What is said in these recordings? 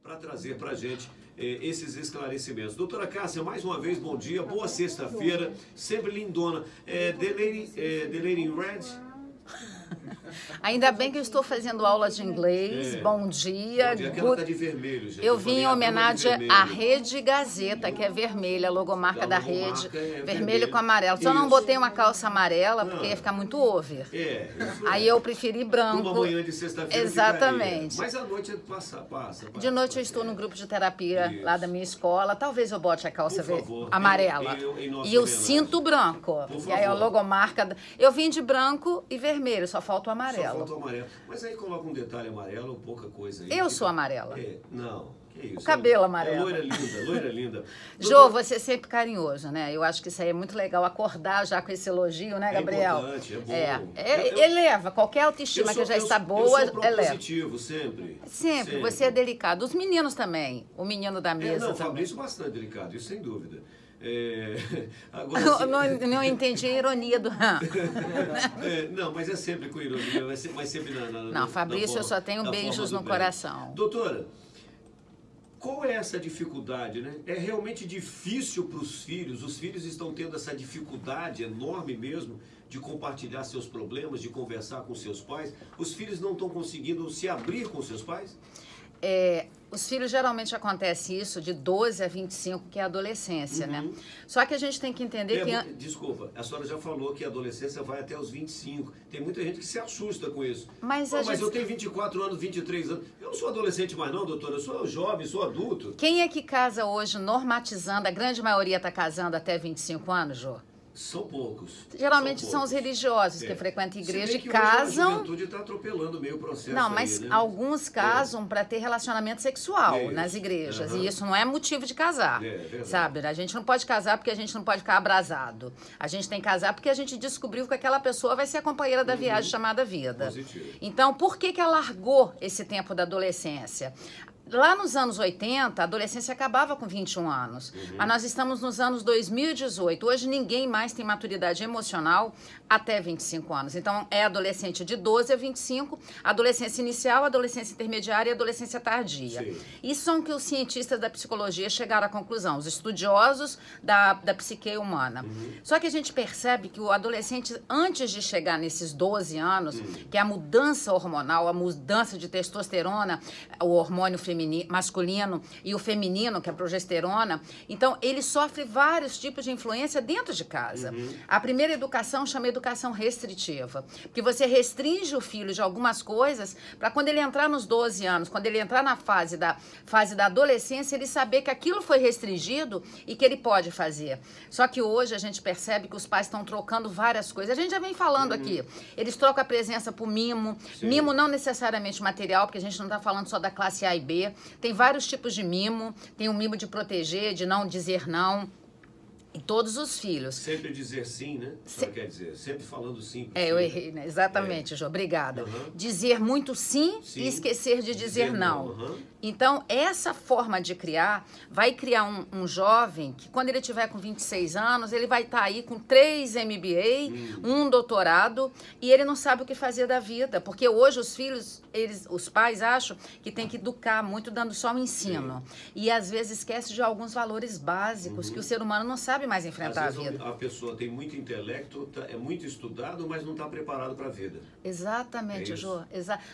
para trazer para a gente esses esclarecimentos. Doutora Cássia, mais uma vez, bom dia, boa sexta-feira, sempre lindona. The Lady in Red? Ainda bem que eu estou fazendo aula de inglês. Bom dia. Bom dia. Aquela tá de vermelho, gente. Eu vim em homenagem à Rede Gazeta, que é vermelha, a logomarca da rede, vermelho com amarelo. Só não botei uma calça amarela, porque ia ficar muito over. Aí eu preferi branco. Uma manhã de sexta-feira. Exatamente. Mas à noite passa. De noite eu estou no grupo de terapia lá da minha escola. Talvez eu bote a calça amarela. E o cinto branco. E aí a logomarca. Eu vim de branco e vermelho, só falta o amarelo. Só falta o amarelo. Mas aí coloca um detalhe amarelo, pouca coisa aí. Eu sou amarela. Não, que isso. O cabelo amarelo. Loira linda. Jô, você é sempre carinhoso, né? Eu acho que isso aí é muito legal, acordar já com esse elogio, né, Gabriel? É importante, bom. Eleva, qualquer autoestima que já está boa, eleva. Positivo, sempre. Sempre, você é delicado. Os meninos também, o menino da mesa não, também. Fabrício bastante delicado, isso sem dúvida. Agora, assim, não entendi a ironia do... não, mas é sempre com ironia, mas sempre Não, Fabrício, eu só tenho beijos no coração. Doutora, qual é essa dificuldade, né? É realmente difícil para os filhos estão tendo essa dificuldade enorme mesmo de compartilhar seus problemas, de conversar com seus pais. Os filhos não estão conseguindo se abrir com seus pais? Os filhos, geralmente acontece isso de 12 a 25, que é a adolescência, né? Só que a gente tem que entender que... Desculpa, a senhora já falou que a adolescência vai até os 25. Tem muita gente que se assusta com isso. Mas eu tenho 24 anos, 23 anos. Eu não sou adolescente mais não, doutora. Eu sou jovem, sou adulto. Quem é que casa hoje normatizando? A grande maioria está casando até 25 anos, Jô? São poucos. Geralmente são os religiosos que frequentam a igreja e casam. A juventude está atropelando meio processo. Não, mas aí, né? alguns casam para ter relacionamento sexual nas igrejas. E isso não é motivo de casar. Sabe? A gente não pode casar porque a gente não pode ficar abrasado. A gente tem que casar porque a gente descobriu que aquela pessoa vai ser a companheira da viagem chamada vida. Positivo. Então, por que ela largou esse tempo da adolescência? Lá nos anos 80, a adolescência acabava com 21 anos. Mas nós estamos nos anos 2018. Hoje ninguém mais tem maturidade emocional até 25 anos. Então, é adolescente de 12 a 25, adolescência inicial, adolescência intermediária e adolescência tardia. Sim. Isso são que os cientistas da psicologia chegaram à conclusão, os estudiosos da psique humana. Só que a gente percebe que o adolescente, antes de chegar nesses 12 anos, que é a mudança hormonal, a mudança de testosterona, o hormônio masculino e o feminino, que é a progesterona, então ele sofre vários tipos de influência dentro de casa. A primeira educação chama educação restritiva, porque você restringe o filho de algumas coisas para quando ele entrar nos 12 anos, quando ele entrar na fase da adolescência, ele saber que aquilo foi restringido e que ele pode fazer. Só que hoje a gente percebe que os pais estão trocando várias coisas. A gente já vem falando aqui, eles trocam a presença por mimo, mimo não necessariamente material, porque a gente não está falando só da classe A e B. Tem vários tipos de mimo, tem o mimo de proteger, de não dizer não, em todos os filhos. Sempre dizer sim, né? Quer dizer, sempre falando sim. Eu errei, né? Exatamente, Jô, obrigada. Dizer muito sim e esquecer de dizer não. Então, essa forma de criar vai criar um jovem que, quando ele tiver com 26 anos, ele vai estar aí com 3 MBA, um doutorado, e ele não sabe o que fazer da vida. Porque hoje os filhos, os pais acham que tem que educar muito dando só o ensino. E, às vezes, esquece de alguns valores básicos que o ser humano não sabe mais enfrentar Às vezes, a vida. A pessoa tem muito intelecto, é muito estudado, mas não está preparado para a vida. Exatamente, Jô.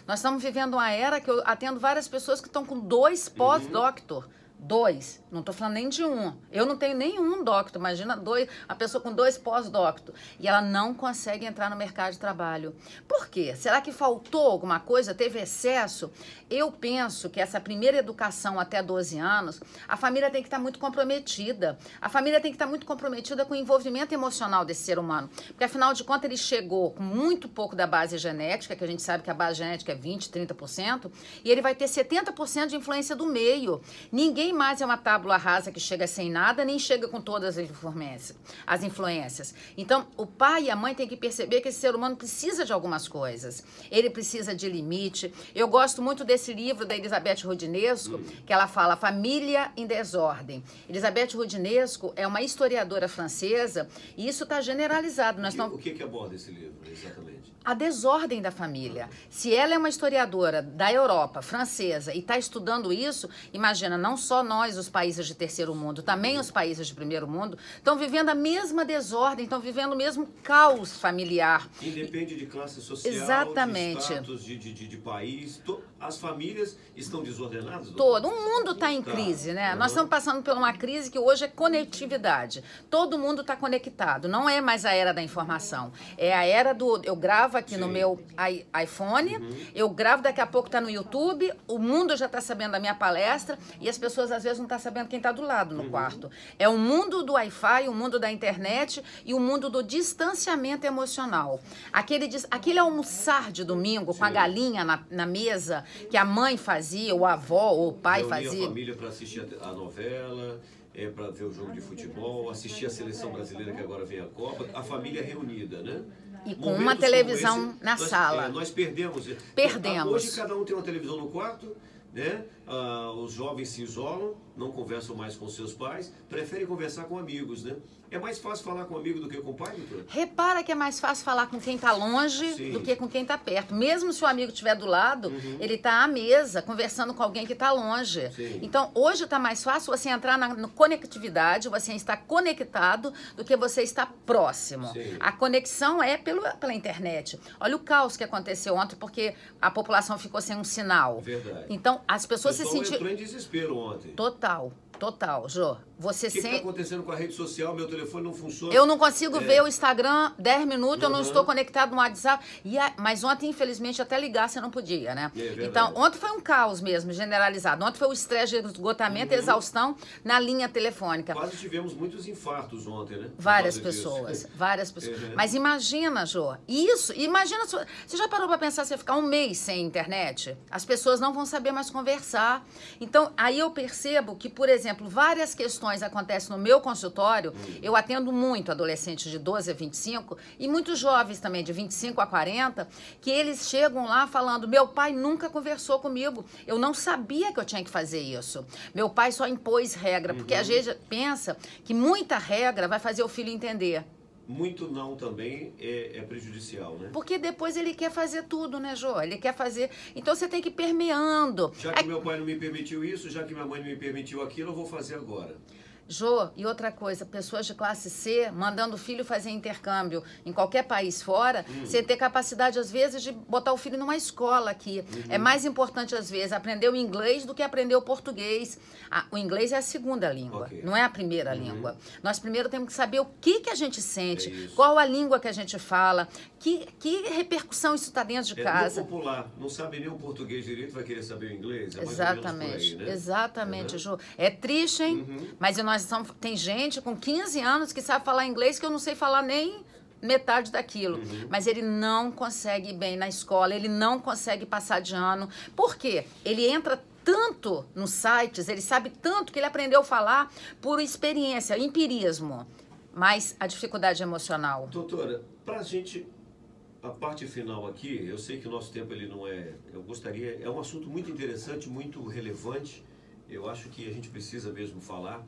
Nós estamos vivendo uma era que eu atendo várias pessoas que estão com 2 pós-doctor. 2, não estou falando nem de 1. Eu não tenho nenhum doctor, imagina 2, a pessoa com 2 pós-doctor. E ela não consegue entrar no mercado de trabalho. Por quê? Será que faltou alguma coisa? Teve excesso? Eu penso que essa primeira educação até 12 anos, a família tem que estar muito comprometida. A família tem que estar muito comprometida com o envolvimento emocional desse ser humano. Porque, afinal de contas, ele chegou com muito pouco da base genética, que a gente sabe que a base genética é 20%, 30%, e ele vai ter 70% de influência do meio. Ninguém ninguém mais é uma tábua rasa que chega sem nada, nem chega com todas as influências. Então, o pai e a mãe têm que perceber que esse ser humano precisa de algumas coisas. Ele precisa de limite. Eu gosto muito desse livro da Elizabeth Roudinesco, que ela fala Família em Desordem. Elizabeth Roudinesco é uma historiadora francesa e isso está generalizado. O que aborda esse livro, exatamente? A desordem da família. Se ela é uma historiadora da Europa, francesa, e está estudando isso, imagina, não só nós, os países de terceiro mundo, também os países de primeiro mundo, estão vivendo a mesma desordem, estão vivendo o mesmo caos familiar. Independe de classe social, exatamente, de status, de país, as famílias estão desordenadas? Todo. O mundo está em crise, né? Nós estamos passando por uma crise que hoje é conectividade. Todo mundo está conectado. Não é mais a era da informação. É a era do... Eu gravo aqui no meu iPhone, eu gravo, daqui a pouco está no YouTube, o mundo já está sabendo da minha palestra e as pessoas às vezes não estão sabendo quem está do lado no quarto. É o mundo do Wi-Fi, o mundo da internet e o mundo do distanciamento emocional. Aquele almoçar de domingo com a galinha na mesa que a mãe fazia, ou a avó, ou o pai fazia. A família para assistir a novela, para ver o jogo de futebol, assistir a seleção brasileira que agora vem a Copa, a família reunida, né? E com uma televisão na sala. Nós perdemos. Perdemos. Hoje cada um tem uma televisão no quarto, né? Os jovens se isolam, não conversam mais com seus pais, preferem conversar com amigos, né? É mais fácil falar com amigo do que com o pai, doutor? Repara que é mais fácil falar com quem está longe do que com quem está perto. Mesmo se o amigo estiver do lado, ele está à mesa conversando com alguém que está longe. Sim. Então, hoje está mais fácil você entrar na conectividade, você está conectado do que você está próximo. Sim. A conexão é pela internet. Olha o caos que aconteceu ontem, porque a população ficou sem um sinal. Verdade. Então, as pessoas se sentiram... entrou em desespero ontem. Total, Jô. O que está acontecendo com a rede social? Meu telefone não funciona. Eu não consigo ver o Instagram 10 minutos, eu não estou conectado no WhatsApp. Mas ontem, infelizmente, até ligar você não podia, né? Então, ontem foi um caos mesmo, generalizado. Ontem foi o estresse de esgotamento e exaustão na linha telefônica. Quase tivemos muitos infartos ontem, né? Várias pessoas. Mas imagina, Jô, você já parou para pensar você ficar um mês sem internet? As pessoas não vão saber mais conversar. Então, aí eu percebo que, por exemplo, várias questões acontecem no meu consultório. Eu atendo muito adolescentes de 12 a 25 e muitos jovens também de 25 a 40, que eles chegam lá falando, meu pai nunca conversou comigo, eu não sabia que eu tinha que fazer isso. Meu pai só impôs regra, porque a gente pensa que muita regra vai fazer o filho entender. Muito não também é prejudicial, né? Porque depois ele quer fazer tudo, né, Jô? Ele quer fazer... Então você tem que ir permeando. Já que meu pai não me permitiu isso, já que minha mãe não me permitiu aquilo, eu vou fazer agora. Jô, e outra coisa, pessoas de classe C mandando o filho fazer intercâmbio em qualquer país fora, sem ter capacidade, às vezes, de botar o filho numa escola aqui. É mais importante, às vezes, aprender o inglês do que aprender o português. O inglês é a segunda língua, não é a primeira língua. Nós primeiro temos que saber o que a gente sente, qual a língua que a gente fala, que repercussão isso está dentro de casa. É popular, não sabe nem o português direito, vai querer saber o inglês? É mais exatamente, ou menos por aí, né? Exatamente, Jô. É triste, hein? Mas tem gente com 15 anos que sabe falar inglês que eu não sei falar nem metade daquilo. Mas ele não consegue ir bem na escola, ele não consegue passar de ano. Por quê? Ele entra tanto nos sites, ele sabe tanto que ele aprendeu a falar por experiência, empirismo. Mas a dificuldade emocional. Doutora, pra gente... A parte final aqui, eu sei que o nosso tempo ele não é... É um assunto muito interessante, muito relevante. Eu acho que a gente precisa mesmo falar.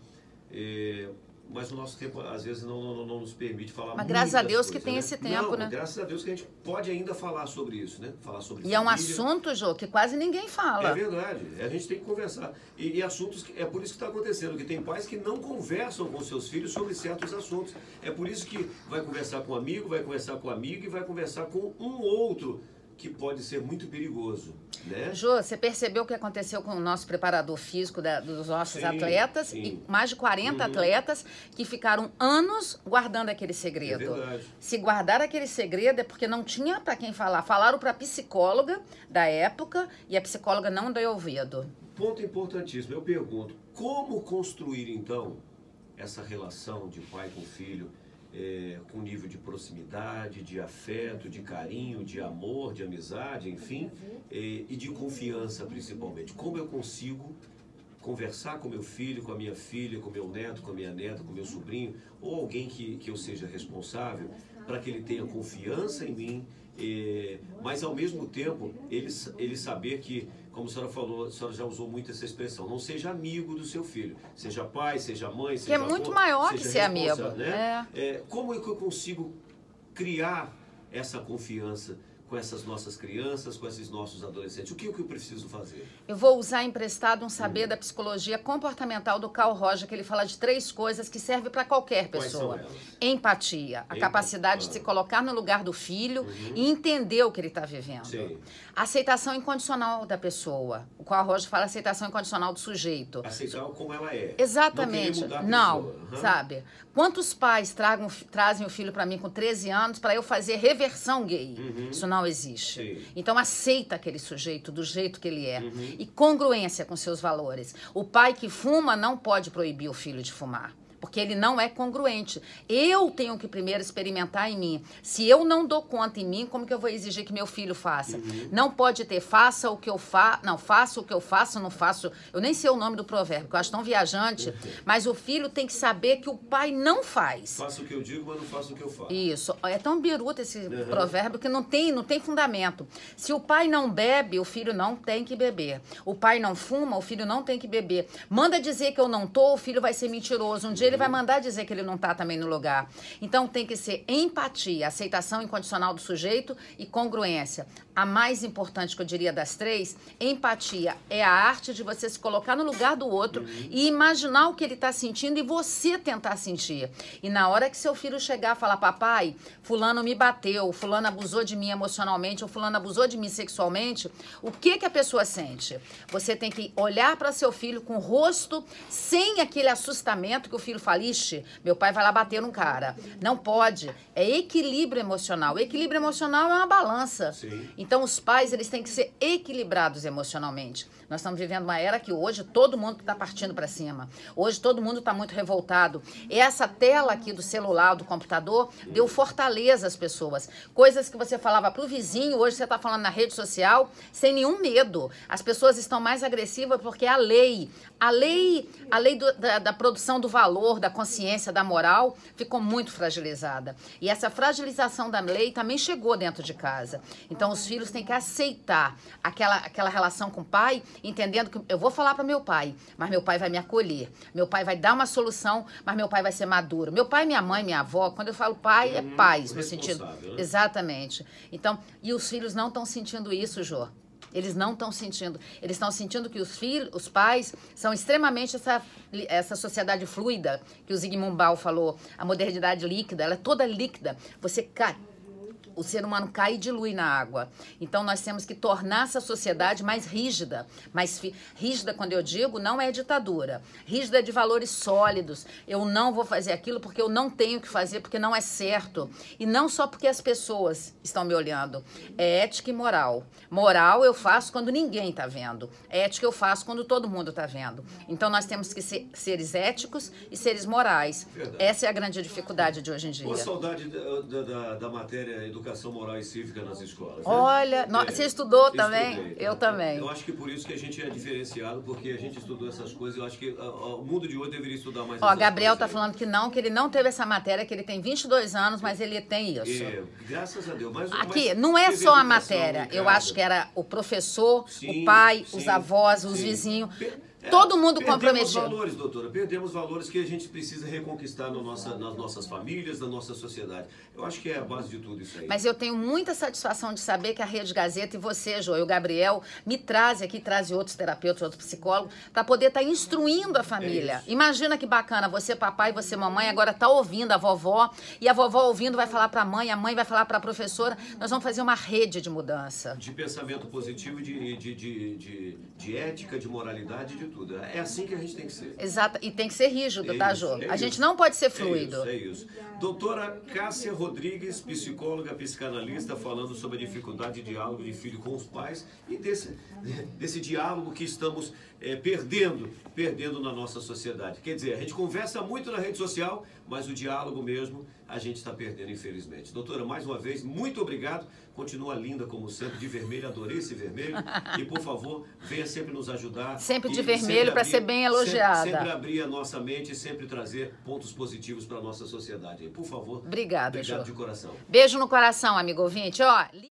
Mas o nosso tempo, às vezes, não nos permite falar. Mas graças a Deus coisas, que tem né? esse tempo, né? Graças a Deus que a gente pode ainda falar sobre isso, né? Falar sobre família. É um assunto, Jô, que quase ninguém fala. É verdade. A gente tem que conversar. E assuntos... É por isso que está acontecendo, que tem pais que não conversam com seus filhos sobre certos assuntos. É por isso que vai conversar com um amigo, vai conversar com um amigo e vai conversar com um outro, que pode ser muito perigoso, né? Jô, você percebeu o que aconteceu com o nosso preparador físico dos nossos atletas? E mais de 40 atletas que ficaram anos guardando aquele segredo. É verdade. Se guardar aquele segredo é porque não tinha para quem falar. Falaram para a psicóloga da época e a psicóloga não deu ouvido. Ponto importantíssimo. Eu pergunto, como construir, então, essa relação de pai com filho, com nível de proximidade, de afeto, de carinho, de amor, de amizade, enfim, e de confiança, principalmente. Como eu consigo conversar com meu filho, com a minha filha, com meu neto, com a minha neta, com meu sobrinho, ou alguém que eu seja responsável, para que ele tenha confiança em mim, mas ao mesmo tempo ele saber que, como a senhora falou, a senhora já usou muito essa expressão, não seja amigo do seu filho, seja pai, seja mãe, seja avô, que é muito maior que ser amigo, né? Como é que eu consigo criar essa confiança com essas nossas crianças, com esses nossos adolescentes? O que eu preciso fazer? Eu vou usar emprestado um saber da psicologia comportamental do Carl Roger, que ele fala de 3 coisas que servem para qualquer pessoa. Empatia, a capacidade de se colocar no lugar do filho e entender o que ele está vivendo. Sim. Aceitação incondicional da pessoa. O Carl Roger fala aceitação incondicional do sujeito. Aceitar como ela é. Exatamente. Não, sabe? Quantos pais trazem o filho para mim com 13 anos para eu fazer reversão gay? Isso não existe. Sim. Então aceita aquele sujeito do jeito que ele é. E congruência com seus valores. O pai que fuma não pode proibir o filho de fumar, porque ele não é congruente. Eu tenho que primeiro experimentar em mim. Se eu não dou conta em mim, como que eu vou exigir que meu filho faça? Não pode ter faça o que eu faço, não faço o que eu faço, não faço. Eu nem sei o nome do provérbio, que eu acho tão viajante, mas o filho tem que saber que o pai não faz. Faço o que eu digo, mas não faço o que eu faço. Isso. É tão biruta esse provérbio que não tem fundamento. Se o pai não bebe, o filho não tem que beber. O pai não fuma, o filho não tem que beber. Manda dizer que eu não tô, o filho vai ser mentiroso. Um dia ele vai mandar dizer que ele não está também no lugar. Então tem que ser empatia, aceitação incondicional do sujeito e congruência. A mais importante que eu diria das 3, empatia é a arte de você se colocar no lugar do outro e imaginar o que ele está sentindo e você tentar sentir. E na hora que seu filho chegar e falar, papai, fulano me bateu, fulano abusou de mim emocionalmente ou fulano abusou de mim sexualmente, o que a pessoa sente? Você tem que olhar para seu filho com o rosto sem aquele assustamento que o filho fala, ixi, meu pai vai lá bater num cara. Não pode. É equilíbrio emocional. O equilíbrio emocional é uma balança. Sim. Então, os pais, eles têm que ser equilibrados emocionalmente. Nós estamos vivendo uma era que hoje todo mundo está partindo para cima. Hoje todo mundo está muito revoltado. E essa tela aqui do celular, do computador, deu fortaleza às pessoas. Coisas que você falava para o vizinho, hoje você está falando na rede social sem nenhum medo. As pessoas estão mais agressivas porque a lei da produção do valor, da consciência, da moral, ficou muito fragilizada. E essa fragilização da lei também chegou dentro de casa. Então, os filhos têm que aceitar aquela relação com o pai, entendendo que eu vou falar para meu pai, mas meu pai vai me acolher. Meu pai vai dar uma solução, mas meu pai vai ser maduro. Meu pai, minha mãe, minha avó, quando eu falo pai, é paz, no sentido. Né? Exatamente. Então, e os filhos não estão sentindo isso, Jô. Eles não estão sentindo. Eles estão sentindo que os pais são extremamente essa sociedade fluida que o Zygmunt Bauman falou. A modernidade líquida, ela é toda líquida. Você cai. O ser humano cai e dilui na água. Então, nós temos que tornar essa sociedade mais rígida. Rígida, quando eu digo, não é ditadura. Rígida é de valores sólidos. Eu não vou fazer aquilo porque eu não tenho que fazer, porque não é certo. E não só porque as pessoas estão me olhando. É ética e moral. Moral eu faço quando ninguém está vendo. Ética eu faço quando todo mundo está vendo. Então, nós temos que ser seres éticos e seres morais. Verdade. Essa é a grande dificuldade de hoje em dia. Boa saudade da matéria educação moral e cívica nas escolas. Né? Olha, você estudou também? Estudei, tá? Eu também. Eu acho que por isso que a gente é diferenciado, porque a gente estudou essas coisas. Eu acho que o mundo de hoje deveria estudar mais. Ó, Gabriel tá falando que ele não teve essa matéria, que ele tem 22 anos, mas ele tem isso. Graças a Deus. Aqui, não é só a matéria. Eu acho que era o professor, o pai, os avós, os vizinhos. Todo mundo comprometido. Perdemos valores, doutora. Perdemos valores que a gente precisa reconquistar nas nossas famílias, na nossa sociedade. Eu acho que é a base de tudo isso aí. Mas eu tenho muita satisfação de saber que a Rede Gazeta e você, Jô, e o Gabriel, me trazem aqui, trazem outros terapeutas, outros psicólogos, para poder estar instruindo a família. Imagina que bacana, você papai, você mamãe, agora tá ouvindo a vovó, e a vovó ouvindo vai falar para a mãe vai falar para a professora. Nós vamos fazer uma rede de mudança. De pensamento positivo, de ética, de moralidade, de tudo. É assim que a gente tem que ser. Exato, e tem que ser rígido, tá, Jô? A gente não pode ser fluido. É isso. Doutora Cássia Rodrigues, psicóloga, psicanalista, falando sobre a dificuldade de diálogo de filho com os pais e desse diálogo que estamos perdendo na nossa sociedade. Quer dizer, a gente conversa muito na rede social, mas o diálogo mesmo a gente está perdendo, infelizmente. Doutora, mais uma vez, muito obrigado. Continua linda, como sempre, de vermelho. Adorei esse vermelho. E, por favor, venha sempre nos ajudar. Sempre de vermelho. vermelho para ser bem elogiada. Sempre abrir a nossa mente e sempre trazer pontos positivos para a nossa sociedade. Por favor. Obrigada, Obrigado de coração. Beijo no coração, amigo ouvinte. Ó.